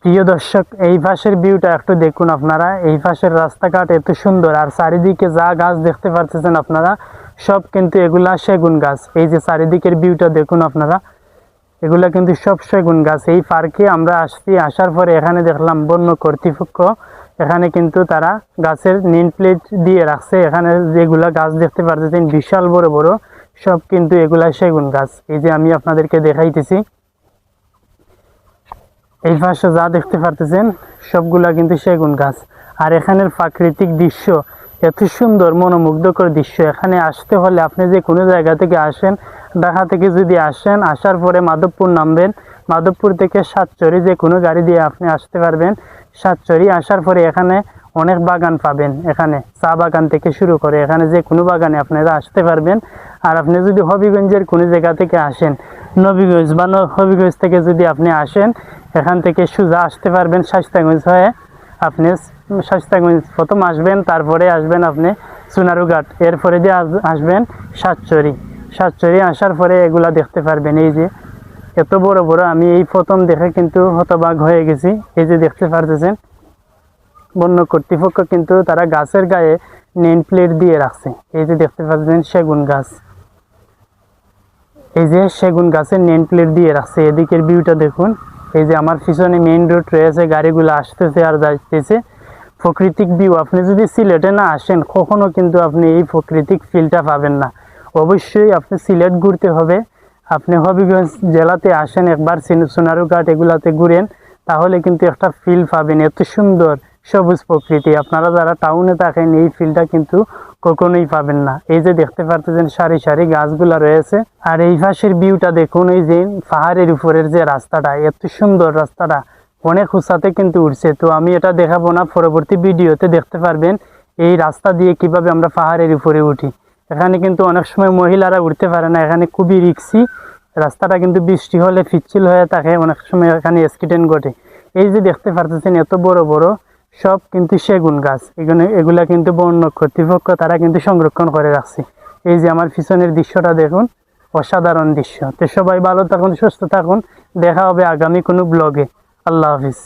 প্রিয় দর্শক, এই পাশের ভিউটা একটু দেখুন আপনারা। এই পাশের রাস্তাঘাট এত সুন্দর, আর চারিদিকে যা গাছ দেখতে পাচ্ছেন আপনারা সব কিন্তু এগুলা সেগুন গাছ। এই যে চারিদিকের ভিউটা দেখুন আপনারা, এগুলা কিন্তু সব সেগুন গাছ। এই পার্কে আমরা আসার পরে এখানে দেখলাম বন্য কর্তৃপক্ষ এখানে কিন্তু তারা গাছের নেম প্লেট দিয়ে রাখছে। এখানে যেগুলা গাছ দেখতে পাচ্ছেন বিশাল বড় বড়, সব কিন্তু এগুলা সেগুন গাছ। এই যে আমি আপনাদেরকে দেখাইতেছি, এই পাশে যা দেখতে পারতেছেন সবগুলা কিন্তু সেগুন গাছ। আর এখানের প্রাকৃতিক দৃশ্য এত সুন্দর, মনোমুগ্ধকর দৃশ্য। এখানে আসতে হলে আপনি যে কোনো জায়গা থেকে আসেন, ঢাকা থেকে যদি আসেন, আসার পরে মাধবপুর নামবেন, মাধবপুর থেকে সাতচরি যে কোনো গাড়ি দিয়ে আপনি আসতে পারবেন। সাতচরি আসার পরে এখানে অনেক বাগান পাবেন, এখানে চা বাগান থেকে শুরু করে এখানে যে কোনো বাগানে আপনারা আসতে পারবেন। আর আপনি যদি হবিগঞ্জের কোনো জায়গা থেকে আসেন, নবীগঞ্জ বা হবিগঞ্জ থেকে যদি আপনি আসেন, এখান থেকে সোজা আসতে পারবেন শাইস্তাগঞ্জ হয়ে। আপনি শাইস্তাগঞ্জ প্রথম আসবেন, তারপরে আসবেন আপনি সোনারুঘাট, এরপরে দিয়ে আসবেন সাতচরি। সাতচরি আসার পরে এগুলা দেখতে পারবেন। এই যে এত বড় বড়, আমি এই প্রথম দেখে কিন্তু হতবাক হয়ে গেছি। এই যে দেখতে পারতেছেন বন্য কর্তৃপক্ষ কিন্তু তারা গাছের গায়ে নেম প্লেট দিয়ে রাখছে। এই যে দেখতে পাচ্ছেন সেগুন গাছ, এই যে সেগুন গাছের নেম প্লেট দিয়ে রাখছে। এদিকের ভিউটা দেখুন। এই যে আমার পিছনে মেইন রোড রয়েছে, গাড়িগুলো আসতেছে আর যাইতেছে। প্রাকৃতিক ভিউ, আপনি যদি সিলেটে না আসেন কখনো কিন্তু আপনি এই প্রাকৃতিক ফিলটা পাবেন না। অবশ্যই আপনি সিলেট ঘুরতে হবে। আপনি হবিগঞ্জ জেলাতে আসেন একবার, সোনারুঘাট এগুলাতে ঘুরেন, তাহলে কিন্তু একটা ফিল পাবেন। এত সুন্দর সবুজ প্রকৃতি, আপনারা যারা টাউনে থাকেন এই ফিলটা কিন্তু কখনোই পাবেন না। এই যে দেখতে পারতেছেন সারি সারি গাছগুলা রয়েছে। আর এই পাশের ভিউটা দেখুন, এই যে পাহাড়ের উপরের যে রাস্তাটা, এত সুন্দর রাস্তাটা, অনেক উঁচাতে কিন্তু উঠছে। তো আমি এটা দেখাবো না, পরবর্তী ভিডিওতে দেখতে পারবেন এই রাস্তা দিয়ে কিভাবে আমরা পাহাড়ের উপরে উঠি। এখানে কিন্তু অনেক সময় মহিলারা উঠতে পারে না, এখানে খুবই রিস্কি। রাস্তাটা কিন্তু বৃষ্টি হলে পিচ্ছিল হয়ে থাকে, অনেক সময় এখানে অ্যাক্সিডেন্ট ঘটে। এই যে দেখতে পারতেছেন এত বড় বড় সব কিন্তু সেগুন গাছ। এগুলা কিন্তু বন্য কর্তৃপক্ষ তারা কিন্তু সংরক্ষণ করে রাখছে। এই যে আমার পিছনের দৃশ্যটা দেখুন, অসাধারণ দৃশ্য। তো সবাই ভালো থাকুন, সুস্থ থাকুন, দেখা হবে আগামী কোনো ব্লগে। আল্লাহ হাফিজ।